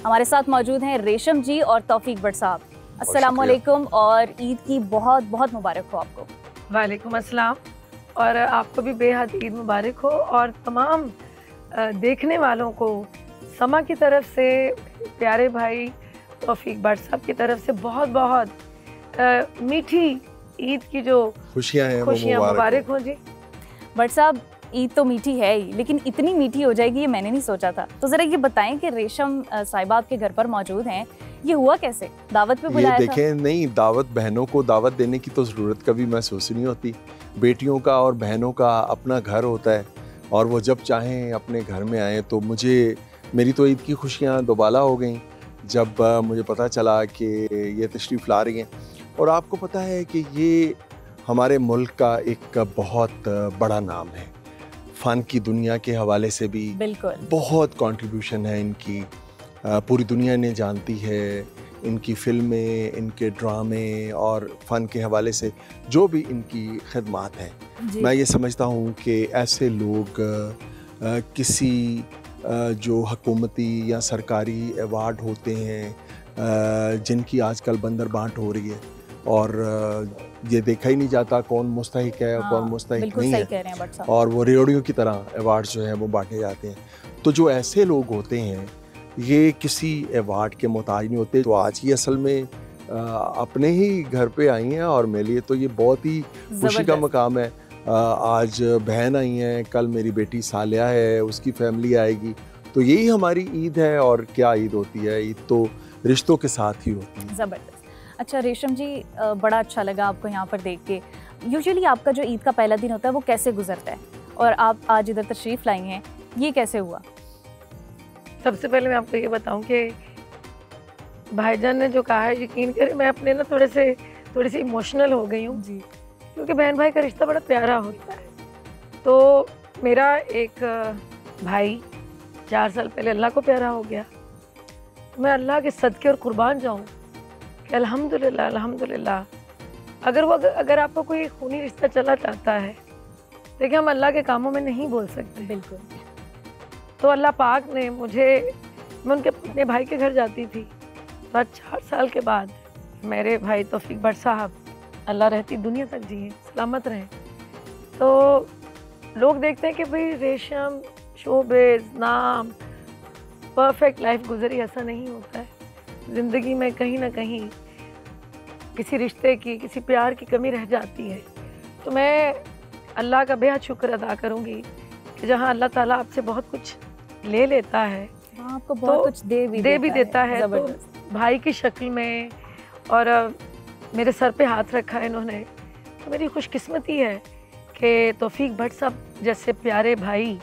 हमारे साथ मौजूद हैं रेशम जी और तौफीक भट्ट साहब। अस्सलाम वालेकुम और ईद की बहुत बहुत मुबारक हो आपको। वालेकुम अस्सलाम और आपको भी बेहद ईद मुबारक हो और तमाम देखने वालों को समा की तरफ से, प्यारे भाई तौफीक भट्ट साहब की तरफ से बहुत बहुत मीठी ईद की जो खुशियाँ हैं खुशियाँ मुबारक हो जी। भट्ट साहब, ईद तो मीठी है ही, लेकिन इतनी मीठी हो जाएगी ये मैंने नहीं सोचा था। तो जरा ये बताएं कि रेशम साहिबा आपके घर पर मौजूद हैं, ये हुआ कैसे? दावत पे बुलाया था? देखें, नहीं, दावत, बहनों को दावत देने की तो ज़रूरत कभी महसूस नहीं होती। बेटियों का और बहनों का अपना घर होता है और वो जब चाहें अपने घर में आएँ। तो मेरी तो ईद की खुशियाँ दोबाला हो गई जब मुझे पता चला कि ये तशरीफ़ ला रही हैं। और आपको पता है कि ये हमारे मुल्क का एक बहुत बड़ा नाम है, फ़न की दुनिया के हवाले से भी बिल्कुल बहुत कंट्रीब्यूशन है इनकी, पूरी दुनिया ने जानती है इनकी फ़िल्में, इनके ड्रामे और फ़न के हवाले से जो भी इनकी खिदमात हैं। मैं ये समझता हूँ कि ऐसे लोग किसी जो हुकूमती या सरकारी अवार्ड होते हैं जिनकी आजकल बंदर बांट हो रही है और ये देखा ही नहीं जाता कौन मुस्तहिक है और कौन मुस्तहिक नहीं है, और वो रेडियो की तरह अवार्ड जो है वो बांटे जाते हैं। तो जो ऐसे लोग होते हैं ये किसी अवार्ड के मोहताज नहीं होते। तो आज ही असल में अपने ही घर पे आई हैं और मेरे लिए तो ये बहुत ही खुशी का मकाम है। आज बहन आई हैं, कल मेरी बेटी सालिया है, उसकी फैमिली आएगी। तो यही हमारी ईद है। और क्या ईद होती है, ईद तो रिश्तों के साथ ही होती है। ज़बरदस्त। अच्छा रेशम जी, बड़ा अच्छा लगा आपको यहाँ पर देख के। यूजुअली आपका जो ईद का पहला दिन होता है वो कैसे गुजरता है, और आप आज इधर तशरीफ़ लाई हैं, ये कैसे हुआ? सबसे पहले मैं आपको ये बताऊं कि भाईजान ने जो कहा है, यकीन करें मैं अपने ना थोड़ी सी इमोशनल हो गई हूँ जी, क्योंकि बहन भाई का रिश्ता बड़ा प्यारा होता है। तो मेरा एक भाई 4 साल पहले अल्लाह को प्यारा हो गया। मैं अल्लाह के सदके और कुर्बान जाऊँ कि अल्हम्दुलिल्लाह अल्हम्दुलिल्लाह। अगर आपको कोई खूनी रिश्ता चला जाता है, देखिए हम अल्लाह के कामों में नहीं बोल सकते। बिल्कुल। तो अल्लाह पाक ने मैं उनके अपने भाई के घर जाती थी, तो आज 4 साल के बाद मेरे भाई तौफीक भट्ट साहब अल्लाह रहती दुनिया तक जिए, सलामत रहें। तो लोग देखते हैं कि भाई रेशम, शोबिज़, नाम, परफेक्ट लाइफ गुजरी, ऐसा नहीं होता है। ज़िंदगी में कहीं ना कहीं किसी रिश्ते की, किसी प्यार की कमी रह जाती है। तो मैं अल्लाह का बेहद शुक्र अदा करूँगी कि जहाँ अल्लाह ताला आपसे बहुत कुछ ले लेता है, आपको बहुत कुछ दे भी देता है। तो भाई की शक्ल में और मेरे सर पे हाथ रखा है इन्होंने, तो मेरी खुशकिस्मती है कि तौफीक भट्ट साहब जैसे प्यारे भाई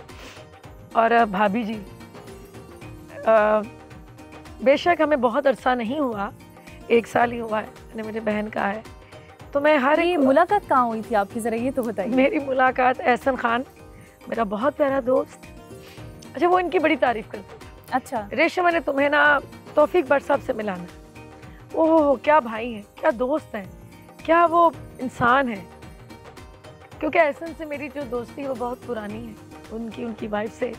और भाभी जी। बेशक हमें बहुत अरसा नहीं हुआ, 1 साल ही हुआ है, मैंने मेरी बहन का है। तो मैं मुलाकात कहाँ हुई थी आपकी, ज़रा ये तो बताइए। मेरी मुलाकात एहसन खान, मेरा बहुत प्यारा दोस्त, अच्छा वो इनकी बड़ी तारीफ़ करता था। अच्छा रेशम, मैंने तुम्हें ना तौफीक भट्ट साहब से मिलाना। ओह क्या भाई हैं, क्या दोस्त हैं, क्या वो इंसान है। क्योंकि एहसन से मेरी जो दोस्ती है वो बहुत पुरानी है, उनकी वाइफ से।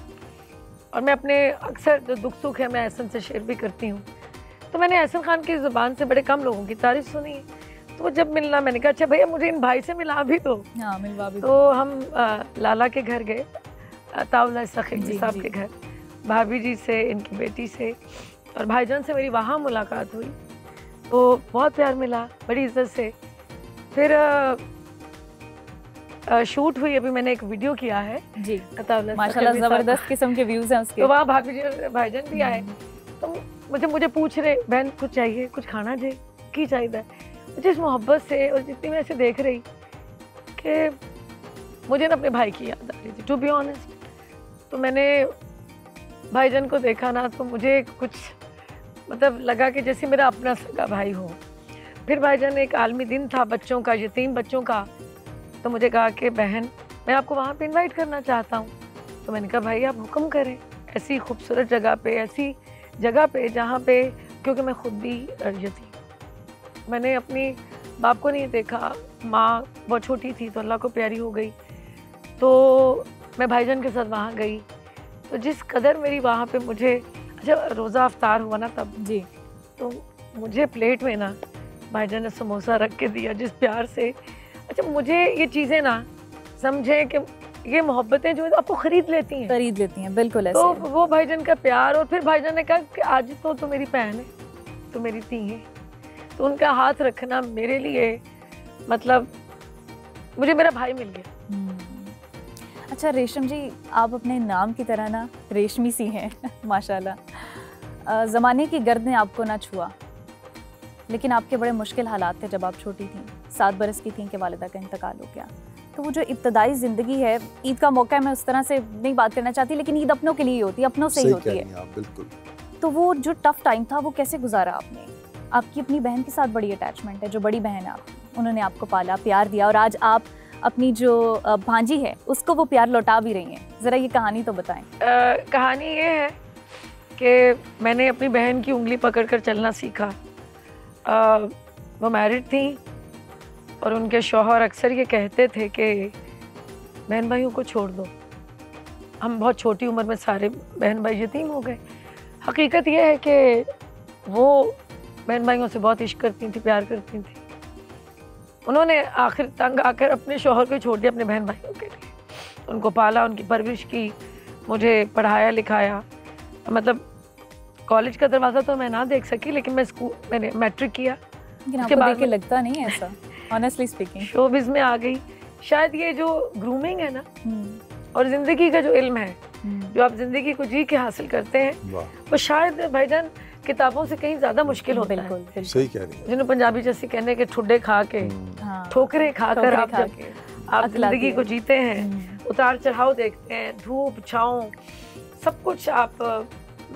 और मैं अपने अक्सर जो दुख सुख है मैं एहसन से शेयर भी करती हूँ। तो मैंने एहसन खान की ज़ुबान से बड़े कम लोगों की तारीफ़ सुनी है। तो जब मिलना, मैंने कहा अच्छा भैया मुझे इन भाई से मिला भी दो। हाँ, मिलवा भी। तो हम लाला के घर गए, ताउला सखी साहब के घर, भाभी जी से, इनकी बेटी से और भाईजान से मेरी वहाँ मुलाकात हुई। तो बहुत प्यार मिला, बड़ी इज्जत से। फिर शूट हुई, अभी मैंने एक वीडियो किया है जी, माशाल्लाह ज़बरदस्त किस्म के व्यूज़ हैं उसके। तो वहाँ भाभी जी भाईजान भी आए, तो मुझे पूछ रहे, बहन कुछ चाहिए, कुछ खाना चाहिए, की चाहिए। मुझे इस मोहब्बत से और जितनी मैं ऐसे देख रही कि मुझे ना अपने भाई की याद आ रही थी, टू बी ऑनेस्ट। तो मैंने भाईजान को देखा ना, तो मुझे कुछ मतलब लगा कि जैसे मेरा अपना सगा भाई हो। फिर भाईजान एक आलमी दिन था बच्चों का, यतीम बच्चों का, तो मुझे कहा कि बहन मैं आपको वहाँ पे इनवाइट करना चाहता हूँ। तो मैंने कहा भाई आप हुक्म करें, ऐसी खूबसूरत जगह पे, ऐसी जगह पे जहाँ पे, क्योंकि मैं खुद भी यतीम, मैंने अपनी बाप को नहीं देखा, माँ बहुत छोटी थी तो अल्लाह को प्यारी हो गई। तो मैं भाईजान के साथ वहाँ गई, तो जिस कदर मेरी वहाँ पे मुझे जब रोज़ा अफ्तार हुआ ना तब जी। तो मुझे प्लेट में ना भाईजान ने समोसा रख के दिया जिस प्यार से। अच्छा मुझे ये चीज़ें ना समझे कि ये मोहब्बतें जो आपको खरीद लेती हैं बिल्कुल ऐसे। तो वो भाईजान का प्यार, और फिर भाईजान ने कहा कि आज तो मेरी बहन है, तो मेरी धी है, तो उनका हाथ रखना मेरे लिए मतलब मुझे मेरा भाई मिल गया। अच्छा रेशम जी, आप अपने नाम की तरह ना रेशमी सी हैं माशाल्लाह। ज़माने की गर्द ने आपको ना छुआ, लेकिन आपके बड़े मुश्किल हालात थे जब आप छोटी थीं, 7 बरस की थीं कि वालिदा का इंतकाल हो गया। तो वो जो इब्तदाई ज़िंदगी है, ईद का मौका है, मैं उस तरह से नहीं बात करना चाहती, लेकिन ईद अपनों के लिए ही होती है, अपनों से ही होती है। बिल्कुल। तो वो जो टफ टाइम था वो कैसे गुजारा आपने? आपकी अपनी बहन के साथ बड़ी अटैचमेंट है, जो बड़ी बहन है आपकी, उन्होंने आपको पाला, प्यार दिया, और आज आप अपनी जो भांजी है उसको वो प्यार लौटा भी रही हैं। ज़रा ये कहानी तो बताएं। कहानी ये है कि मैंने अपनी बहन की उंगली पकड़कर चलना सीखा। वो मैरिड थी और उनके शौहर अक्सर ये कहते थे कि बहन भाइयों को छोड़ दो। हम बहुत छोटी उम्र में सारे बहन भाई यतीम हो गए। हकीकत ये है कि वो बहन भाइयों से बहुत इश्क करती थी, प्यार करती थी। उन्होंने आखिर तंग आकर अपने शौहर को छोड़ दिया अपने बहन भाइयों के लिए। उनको पाला, उनकी परवरिश की, मुझे पढ़ाया लिखाया। मतलब कॉलेज का दरवाज़ा तो मैं ना देख सकी, लेकिन मैंने मैट्रिक किया। उसके बाद के लगता नहीं है ऐसा, ऑनेस्टली स्पीकिंग। शोबिज़ में आ गई। शायद ये जो ग्रूमिंग है ना और ज़िंदगी का जो इल्म है, जो आप ज़िंदगी को जी के हासिल करते हैं, वो शायद भाईजान किताबों से कहीं ज़्यादा मुश्किल होता है। बिल्कुल। सही कह रही है। जिन्होंने पंजाबी जैसे कहने के ठुड्डे खा के, ठोकरें खाकर आप ज़िंदगी को जीते हैं, उतार चढ़ाव देखते हैं, धूप छाँव सब कुछ आप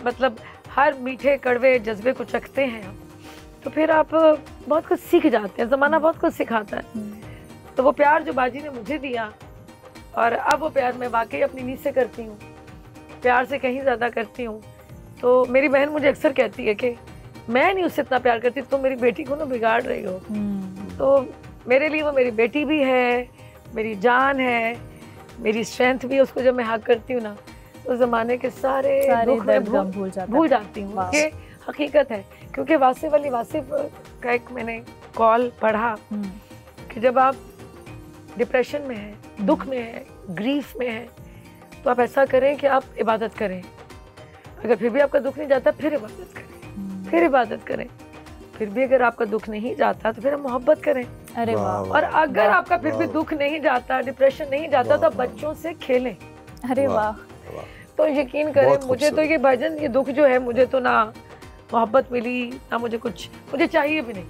मतलब हर मीठे कड़वे जज्बे को चखते हैं आप, तो फिर आप बहुत कुछ सीख जाते हैं। ज़माना बहुत कुछ सिखाता है। तो वो प्यार जो बाजी ने मुझे दिया, और अब वो प्यार मैं वाकई अपनी नींद से करती हूँ, प्यार से कहीं ज़्यादा करती हूँ। तो मेरी बहन मुझे अक्सर कहती है कि मैं नहीं उससे इतना प्यार करती, तो मेरी बेटी को ना बिगाड़ रही हो। तो मेरे लिए वो मेरी बेटी भी है, मेरी जान है, मेरी स्ट्रेंथ भी है। उसको जब मैं हक करती हूँ ना, तो ज़माने के सारे दुख में भूल जाती हूँ। ये हकीकत है। क्योंकि वासिफ का एक मैंने कॉल पढ़ा कि जब आप डिप्रेशन में हैं, दुख में हैं, ग्रीफ में हैं, तो आप ऐसा करें कि आप इबादत करें। अगर फिर भी आपका दुख नहीं जाता, फिर इबादत करें, फिर इबादत करें। फिर भी अगर आपका दुख नहीं जाता, तो फिर हम मोहब्बत करें। अरे वाह। और अगर आपका फिर भी दुख नहीं जाता, डिप्रेशन नहीं जाता, तो बच्चों से खेलें। अरे वाह। तो यकीन करें, मुझे तो ये भाईजान ये दुख जो है, मुझे तो ना मोहब्बत मिली, ना मुझे चाहिए भी नहीं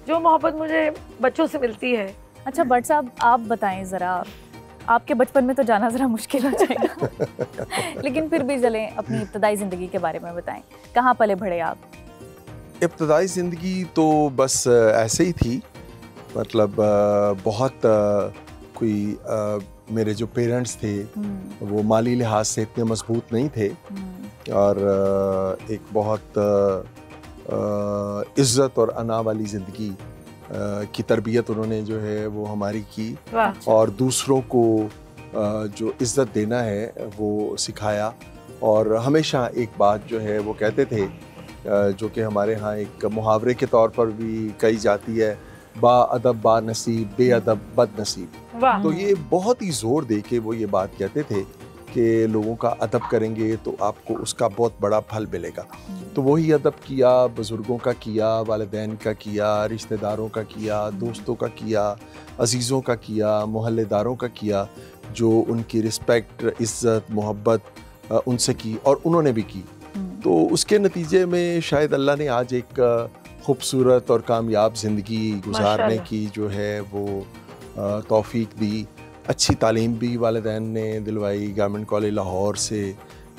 जो मोहब्बत मुझे बच्चों से मिलती है। अच्छा भट्ट साहब, आप बताएं ज़रा, आपके बचपन में तो जाना ज़रा मुश्किल हो जाएगा लेकिन फिर भी चलें अपनी इब्तदाई ज़िंदगी के बारे में बताएं। कहाँ पले बढ़े आप? इब्तदाई ज़िंदगी तो बस ऐसे ही थी। मतलब बहुत कोई मेरे जो पेरेंट्स थे वो माली लिहाज से इतने मजबूत नहीं थे, और एक बहुत इज़्ज़त और अना वाली ज़िंदगी की तरबियत उन्होंने जो है वो हमारी की, और दूसरों को जो इज़्ज़त देना है वो सिखाया। और हमेशा एक बात जो है वो कहते थे, जो कि हमारे यहाँ एक मुहावरे के तौर पर भी कही जाती है, बा अदब बा नसीब, बे अदब बद नसीब। तो ये बहुत ही ज़ोर दे के वो ये बात कहते थे कि लोगों का अदब करेंगे तो आपको उसका बहुत बड़ा फल मिलेगा। तो वही अदब किया, बुज़ुर्गों का किया, वालिदैन का किया, रिश्तेदारों का किया, दोस्तों का किया, अजीज़ों का किया, मोहल्लेदारों का किया, जो उनकी रिस्पेक्ट, इज़्ज़त, मोहब्बत उनसे की, और उन्होंने भी की। तो उसके नतीजे में शायद अल्लाह ने आज एक खूबसूरत और कामयाब ज़िंदगी गुजारने की जो है वो तौफीक दी। अच्छी तालीम भी वालिदैन ने दिलवाई। गवर्नमेंट कॉलेज लाहौर से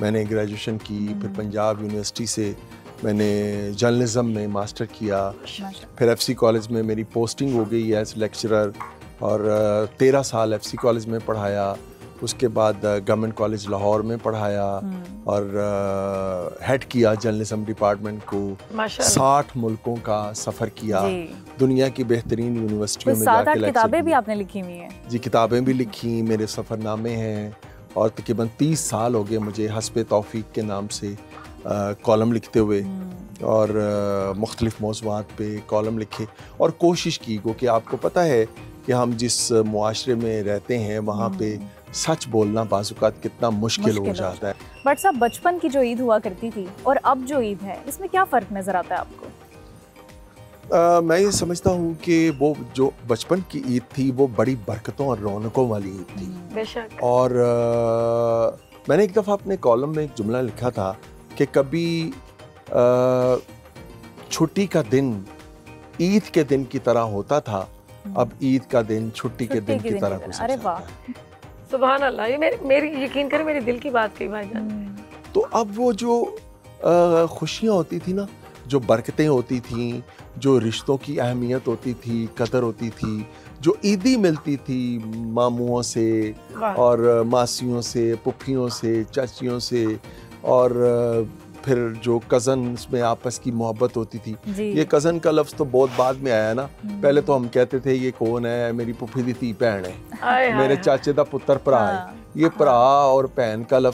मैंने ग्रेजुएशन की, फिर पंजाब यूनिवर्सिटी से मैंने जर्नलिज़म में मास्टर किया, फिर एफसी कॉलेज में मेरी पोस्टिंग हो गई एज लेक्चरर, और 13 साल एफसी कॉलेज में पढ़ाया। उसके बाद गवर्नमेंट कॉलेज लाहौर में पढ़ाया और हेड किया जर्नलिज्म डिपार्टमेंट को। 60 मुल्कों का सफ़र किया, दुनिया की बेहतरीन यूनिवर्सिटियों में जाके किताबें भी आपने लिखी हुई हैं। जी, किताबें भी लिखी, मेरे सफ़रनामे हैं, और तकरीबन 30 साल हो गए मुझे हस्बे तौफीक के नाम से कॉलम लिखते हुए और मुख्तलिफ मौज़ूआत पे कॉलम लिखे और कोशिश की कि आपको पता है कि हम जिस मुआशरे में रहते हैं वहाँ पे सच बोलना बाज़-औक़ात कितना मुश्किल हो जाता है। बट साहब, बचपन की जो ईद हुआ करती थी और अब जो ईद है, इसमें क्या फ़र्क नज़र आता है आपको? मैं ये समझता हूँ कि वो जो बचपन की ईद थी वो बड़ी बरकतों और रौनकों वाली ईद थी। बेशक। और मैंने एक दफ़ा अपने कॉलम में एक जुमला लिखा था कि कभी छुट्टी का दिन ईद के दिन की तरह होता था, अब ईद का दिन छुट्टी के दिन की तरह गुजर अरे जाता वाह, है। सुभान अल्लाह, ये मेरी यकीन करें मेरे दिल की बात कही भाईजान। तो अब वो जो खुशियाँ होती थी ना, जो बरकतें होती थीं, जो रिश्तों की अहमियत होती थी, कदर होती थी, जो ईदी मिलती थी मामुओं से और मासियों से, पुप्पियों से, चाचियों से, और फिर जो कज़न्स में आपस की मोहब्बत होती थी। ये कज़न का लफ्ज़ तो बहुत बाद में आया ना, पहले तो हम कहते थे ये कौन है, मेरी पुप्पी दी धी भैन है, मेरे चाचे दा पुत्र भरा है। ये भरा और भैन का लफ्ज़